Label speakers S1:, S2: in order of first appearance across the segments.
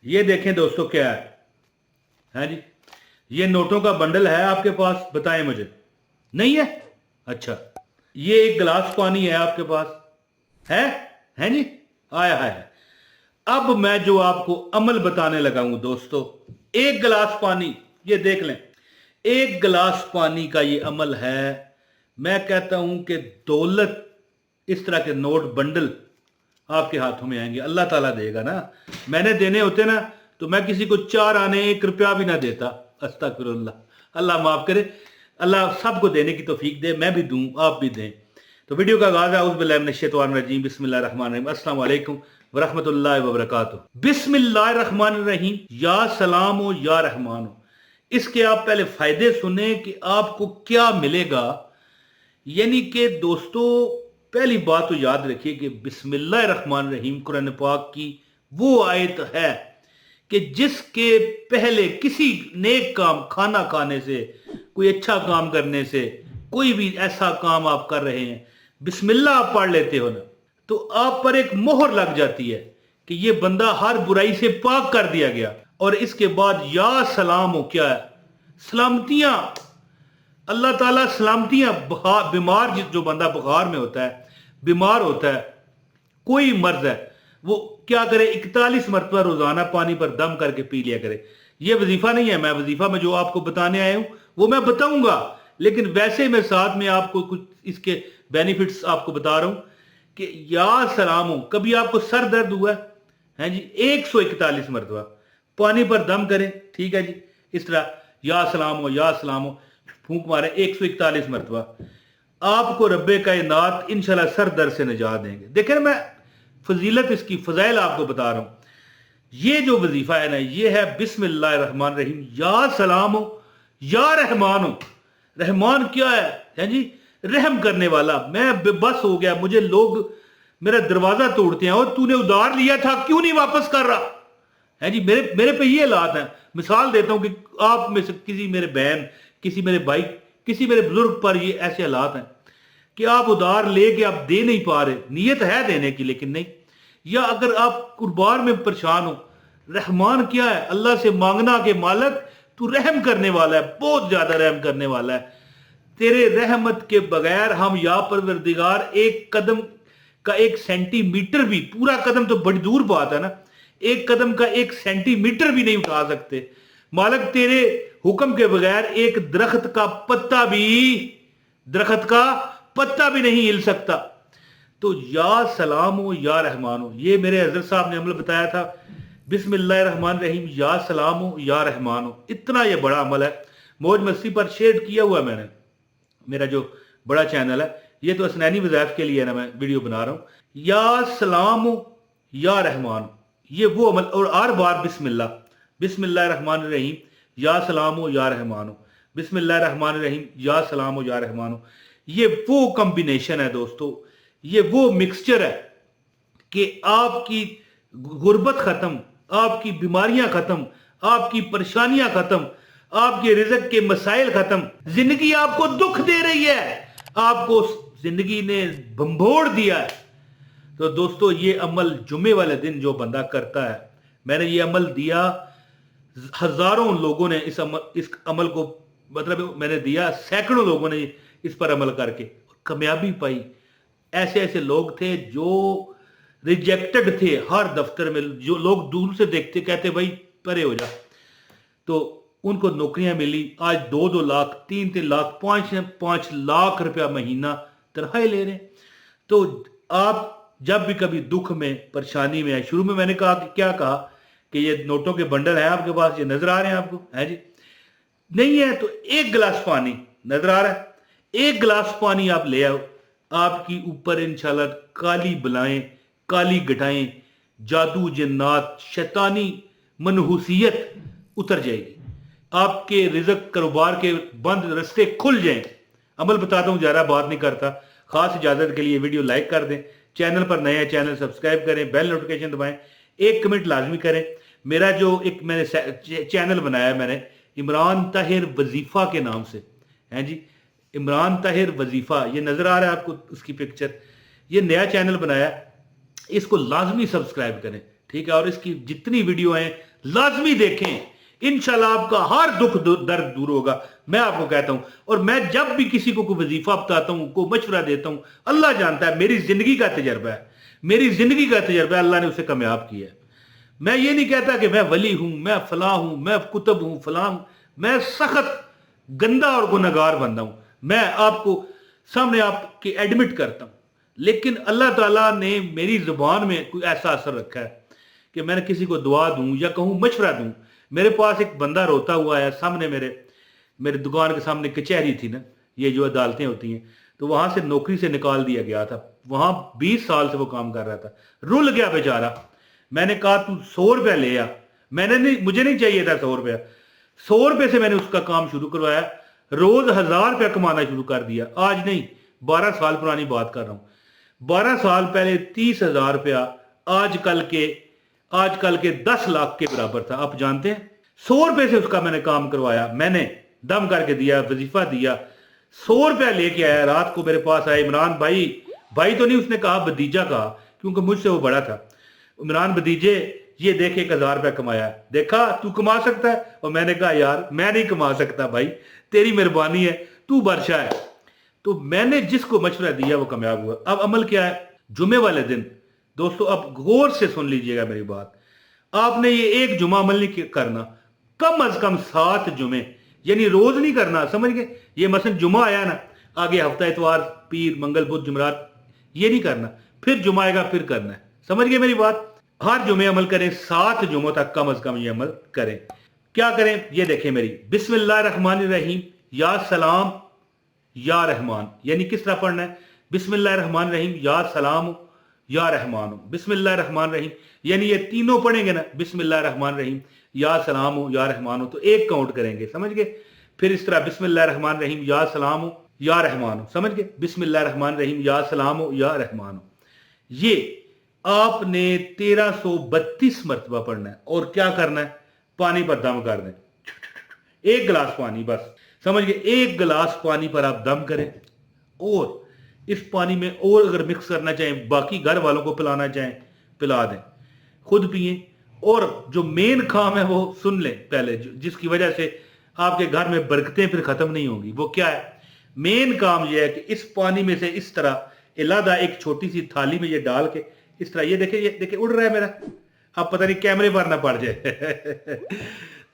S1: ये देखें दोस्तों क्या है जी। ये नोटों का बंडल है आपके पास, बताएं मुझे। नहीं है? अच्छा, ये एक गिलास पानी है आपके पास, है जी। आया है। अब मैं जो आपको अमल बताने लगा हूं दोस्तों, एक गिलास पानी, ये देख लें, एक गिलास पानी का ये अमल है। मैं कहता हूं कि दौलत, इस तरह के नोट बंडल आपके हाथों में आएंगे, अल्लाह ताला देगा ना। मैंने देने होते ना तो मैं किसी को 4 आने 1 रुपया भी ना देता। अस्तगफिरुल्लाह, अल्लाह माफ करे। अल्लाह सबको देने की तौफीक दे, मैं भी दूं आप भी दें। तो वीडियो का आगाज है, औज़ु बिल्लाहि मिनश शैतानिर रजीम, बिस्मिल्लाहिर रहमानिर रहीम, अस्सलाम वालेकुम व रहमतुल्लाहि व बरकातुहू। बिस्मिल्लाहिर रहमानिर रहीम, या सलाम हो या रहमान हो। इसके आप पहले फायदे सुने कि आपको क्या मिलेगा। यानी कि दोस्तों, पहली बात तो याद रखिए कि बिस्मिल्लाहिर्रहमानिर्रहीम कुरान पाक की वो आयत है कि जिसके पहले किसी नेक काम, खाना खाने से, कोई अच्छा काम करने से, कोई भी ऐसा काम आप कर रहे हैं, बिस्मिल्लाह आप पढ़ लेते हो ना, तो आप पर एक मोहर लग जाती है कि ये बंदा हर बुराई से पाक कर दिया गया। और इसके बाद या सलाम हो, क्या है? सलामतियां। अल्लाह ताला सलामतियां, बीमार जो बंदा बुखार में होता है, बीमार होता है, कोई मर्ज है, वो क्या करे, 41 मरतबा रोजाना पानी पर दम करके पी लिया करे। ये वजीफा नहीं है, मैं वजीफा में जो आपको बताने आया हूं वो मैं बताऊंगा, लेकिन वैसे मैं साथ में आपको कुछ इसके बेनिफिट्स आपको बता रहा हूं कि या सलाम हो। कभी आपको सर दर्द हुआ है जी, 141 मरतबा पानी पर दम करें, ठीक है जी, इस तरह या सलाम हो या सलाम हो, फूंक मारे 141 मरतबा, आपको रब्बे कायनात इंशाल्लाह सर दर्द से निजात देंगे। देखें, मैं फजीलत, इसकी फजाइल आपको बता रहा हूं। ये जो वजीफा है ना, ये है बिस्मिल्लाहिर्रहमानिर्रहीम, या सलाम हो या रहमान हो। रहमान क्या है जी? रहम करने वाला। मैं बेबस हो गया, मुझे लोग मेरा दरवाजा तोड़ते हैं, और तूने उधार लिया था क्यों नहीं वापस कर रहा है जी। मेरे मेरे पे ये हालात हैं। मिसाल देता हूं कि आप में से किसी मेरे बहन, किसी मेरे भाई, किसी मेरे बुजुर्ग पर ये ऐसे हालात हैं कि आप उधार लेके आप दे नहीं पा रहे, नीयत है देने की लेकिन नहीं, या अगर आप कुर्बान में परेशान हो, रहमान क्या है? अल्लाह से मांगना के मालिक तू रहम करने वाला है, बहुत ज्यादा रहम करने वाला है। तेरे रहमत के बगैर हम या परवरदिगार एक कदम का 1 सेंटीमीटर भी, पूरा कदम तो बड़ी दूर बात है ना, एक कदम का 1 सेंटीमीटर भी नहीं उठा सकते। मालिक तेरे हुक्म के बगैर एक दरख्त का पत्ता भी नहीं हिल सकता। तो या सलाम हो या रहमान हो, ये मेरे हजरत साहब ने अमल बताया था। बिस्मिल्लाहिर्रहमानिर्रहीम, या सलाम हो या रहमान हो। इतना ये बड़ा अमल है, मौज मस्ती पर शेयर किया हुआ मैंने, मेरा जो बड़ा चैनल है, ये तो असनैनी वज़ाइफ के लिए ना मैं वीडियो बना रहा हूं। या सलाम हो या रहमान हो, ये वो अमल। और हर बार बिस्मिल्लाहिर्रहमानिर्रहीम, या सलाम हो या रहमान हो, बिस्मिल्लाहिर्रहमानिर्रहीम, या सलाम हो या रहमान हो। ये वो कॉम्बिनेशन है दोस्तों, ये वो मिक्सचर है कि आपकी गुर्बत खत्म, आपकी बीमारियां खत्म, आपकी परेशानियां खत्म, आपके रिज़्क के मसाइल खत्म। जिंदगी आपको दुख दे रही है, आपको जिंदगी ने भंभोड़ दिया है, तो दोस्तों ये अमल जुमे वाले दिन जो बंदा करता है, मैंने ये अमल दिया, हजारों लोगों ने इस अमल को, मतलब मैंने दिया, सैकड़ों लोगों ने इस पर अमल करके कामयाबी पाई। ऐसे ऐसे लोग थे जो रिजेक्टेड थे हर दफ्तर में, जो लोग दूर से देखते कहते भाई परे हो जा, तो उनको नौकरियां मिली। आज 2-2 लाख, 3-3 लाख, 5-5 लाख रुपया महीना तनख्वाही ले रहे हैं। तो आप जब भी कभी दुख में, परेशानी में है, शुरू में मैंने कहा कि क्या कहा कि ये नोटों के बंडल हैं आपके पास, ये नजर आ रहे हैं आपको, है जी? नहीं है तो 1 गिलास पानी नजर आ रहा है, 1 गिलास पानी आप ले आओ, आपकी ऊपर इंशाल्लाह काली बलाएं, काली गठाएं, जादू, जिन्नात, शैतानी मनहूसियत उतर जाएगी। आपके रिज़्क, कारोबार के बंद रास्ते खुल जाएं। अमल बताता हूं, ज़्यादा बात नहीं करता। खास इजाजत के लिए वीडियो लाइक कर दें, चैनल पर नए हैं चैनल सब्सक्राइब करें, बेल नोटिफिकेशन दबाएं, 1 कमेंट लाजमी करें। मेरा जो एक मैंने चैनल बनाया, मैंने इमरान ताहिर वजीफा के नाम से, हैं जी, इमरान ताहिर वजीफा, ये नजर आ रहा है आपको उसकी पिक्चर, ये नया चैनल बनाया, इसको लाजमी सब्सक्राइब करें, ठीक है? और इसकी जितनी वीडियो हैं लाजमी देखें, इंशाल्लाह आपका हर दुख दर्द दूर होगा। मैं आपको कहता हूं, और मैं जब भी किसी को कोई वजीफा बताता हूं, को मशवरा देता हूं, अल्लाह जानता है, मेरी जिंदगी का तजर्बा है, मेरी जिंदगी का तजर्बा है, अल्लाह ने उसे कामयाब किया है। मैं ये नहीं कहता कि मैं वली हूं, मैं फलां हूं, मैं कुतुब हूं, फलां हूं। मैं सख्त गंदा और गुनहगार बंदा हूं, मैं आपको सामने आपके एडमिट करता हूं। लेकिन अल्लाह ताला ने मेरी जुबान में कोई ऐसा असर रखा है कि मैंने किसी को दुआ दूं या कहूं मशवरा दूं। मेरे पास एक बंदा रोता हुआ है, सामने मेरे दुकान के सामने कचहरी थी ना, ये जो अदालतें होती हैं, तो वहां से नौकरी से निकाल दिया गया था। वहां 20 साल से वो काम कर रहा था, रुल गया बेचारा। मैंने कहा तू 100 रुपया ले आ, मुझे नहीं चाहिए था 100 रुपया। 100 रुपये से मैंने उसका काम शुरू करवाया, रोज 1000 रुपया कमाना शुरू कर दिया। आज नहीं, 12 साल पुरानी बात कर रहा हूं। 12 साल पहले 30,000 रुपया आजकल के 10 लाख के बराबर था, आप जानते हैं। 100 रुपये से उसका मैंने काम करवाया, मैंने दम करके दिया, वजीफा दिया। 100 रुपया लेके आया, रात को मेरे पास आया, इमरान भाई तो नहीं, उसने कहा भतीजा कहा, क्योंकि मुझसे वो बड़ा था। इमरान भतीजे, ये देख 1000 रुपया कमाया, देखा तू कमा सकता है। और मैंने कहा यार मैं नहीं कमा सकता भाई, तेरी मेहरबानी है, तू बादशाह है। तो मैंने जिसको मशवरा दिया वो कामयाब हुआ। अब अमल क्या है? जुमे वाले दिन दोस्तों, अब गौर से सुन लीजिएगा मेरी बात, आपने ये एक जुमा अमल नहीं करना, कम अज कम 7 जुमे, यानी रोज नहीं करना, समझ गए। ये मसलन जुमा आया ना, आगे हफ्ता इतवार पीर मंगल बुध जुमरात, ये नहीं करना, फिर जुमा आएगा फिर करना है, समझ गए मेरी बात। हर जुमे अमल करें, 7 जुमों तक कम अज कम ये अमल करें। क्या करें ये देखें मेरी, बिस्मिल्लाहिर्रहमानिर्रहीम या सलाम या रहमान, यानी किस तरह पढ़ना है? बिस्मिल्लाहिर्रहमानिर्रहीम या सलाम या रहमान। बिस्मिल्लाहिर्रहमानिर्रहीम यानी ये तीनों पढ़ेंगे ना, बिस्मिल्लाहिर्रहमानिर्रहीम या सलाम या रहमान, तो एक काउंट करेंगे, समझ गए। फिर इस तरह बिस्मिल्लाहिर्रहमानिर्रहीम या सलाम या रहमान, समझ गए। बिस्मिल्लाहिर्रहमानिर्रहीम या सलाम या रहमान, ये आपने 1332 मरतबा पढ़ना है। और क्या करना है? पानी पर दम कर दें, 1 गिलास पानी, बस समझ गए। 1 गिलास पानी पर आप दम करें, और इस पानी में और अगर मिक्स करना चाहें, बाकी घर वालों को पिलाना चाहें, पिला दें, खुद पिए। और जो मेन काम है वो सुन लें पहले, जिसकी वजह से आपके घर में बरकतें फिर खत्म नहीं होंगी। वो क्या है? मेन काम यह है कि इस पानी में से इस तरह इलादा एक छोटी सी थाली में ये डाल के इस तरह, ये देखे उड़ रहा है मेरा, आप पता नहीं कैमरे पर ना पड़ जाए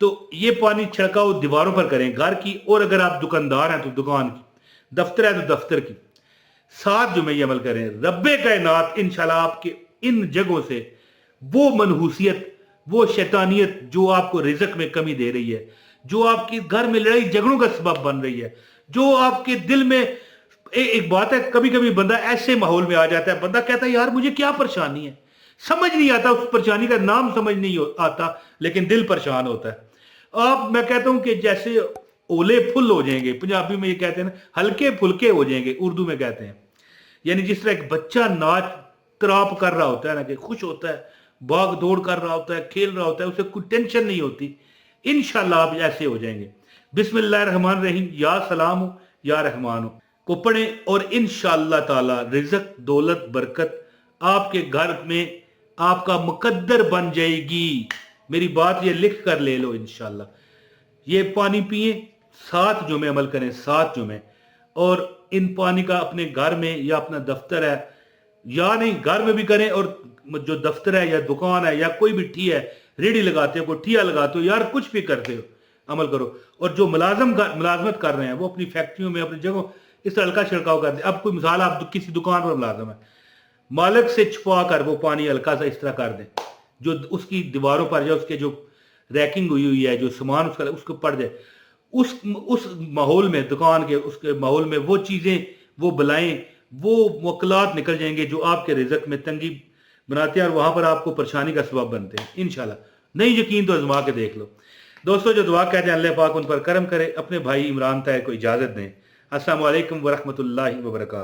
S1: तो ये पानी छिड़काव दीवारों पर करें घर की, और अगर आप दुकानदार हैं तो दुकान की, दफ्तर है तो दफ्तर की। 7 जुमे ये अमल करें, रब्बे कायनात इंशाल्लाह आपके इन जगहों से वो मनहूसियत, वो शैतानियत जो आपको रिज़्क में कमी दे रही है, जो आपके घर में लड़ाई झगड़ों का सबब बन रही है, जो आपके दिल में एक बात है, कभी कभी बंदा ऐसे माहौल में आ जाता है, बंदा कहता है यार मुझे क्या परेशानी है, समझ नहीं आता, उस परेशानी का नाम समझ नहीं आता, लेकिन दिल परेशान होता है। मैं कहता हूं कि जैसे ओले फुल हो जाएंगे, पंजाबी में ये कहते हैं ना, हल्के फुलके हो जाएंगे, उर्दू में कहते हैं। यानी जिस तरह एक बच्चा नाच त्राप कर रहा होता है ना, कि खुश होता है, भाग दौड़ कर रहा होता है, खेल रहा होता है, उसे कोई टेंशन नहीं होती, इंशाल्लाह आप ऐसे हो जाएंगे। बिस्मिल्लाहिर्रहमानिर्रहीम या सलाम या रहमान को पढ़ें, और इंशाल्लाह ताला रिज़्क, दौलत, बरकत आपके घर में आपका मुकद्दर बन जाएगी। मेरी बात ये लिख कर ले लो इंशाल्लाह। ये पानी पिए, 7 जुमे अमल करें, 7 जुमे, और इन पानी का अपने घर में या अपना दफ्तर है या नहीं, घर में भी करें, और जो दफ्तर है या दुकान है या कोई भी ठी है, रेडी लगाते हो, कोई ठिया लगाते हो, यार कुछ भी करते हो, अमल करो। और जो मुलाजमत कर रहे हैं वो अपनी फैक्ट्रियों में, अपनी जगहों इस तरह हल्का छिड़काव कर दे। अब कोई मिसाल, आप किसी दुकान पर मुलाजम है, मालिक से छुपा कर वो पानी हल्का सा इस तरह कर दें, जो उसकी दीवारों पर या उसके जो रैकिंग हुई है, जो सामान उसको पड़ जाए, उस माहौल में, दुकान के उसके माहौल में वो चीज़ें, वो बलाएं, वो मुकलात निकल जाएंगे जो आपके रिज़्क में तंगी बनाते हैं और वहां पर आपको परेशानी का सबब बनते हैं इंशाल्लाह। नहीं यकीन तो आजमा के देख लो। दोस्तों जो दुआ कहते हैं अल्लाह पाक उन पर करम करे। अपने भाई इमरान ताहिर को इजाज़त दें। अस्सलामु अलैकुम वरहमतुल्लाहि वबरकातुहू।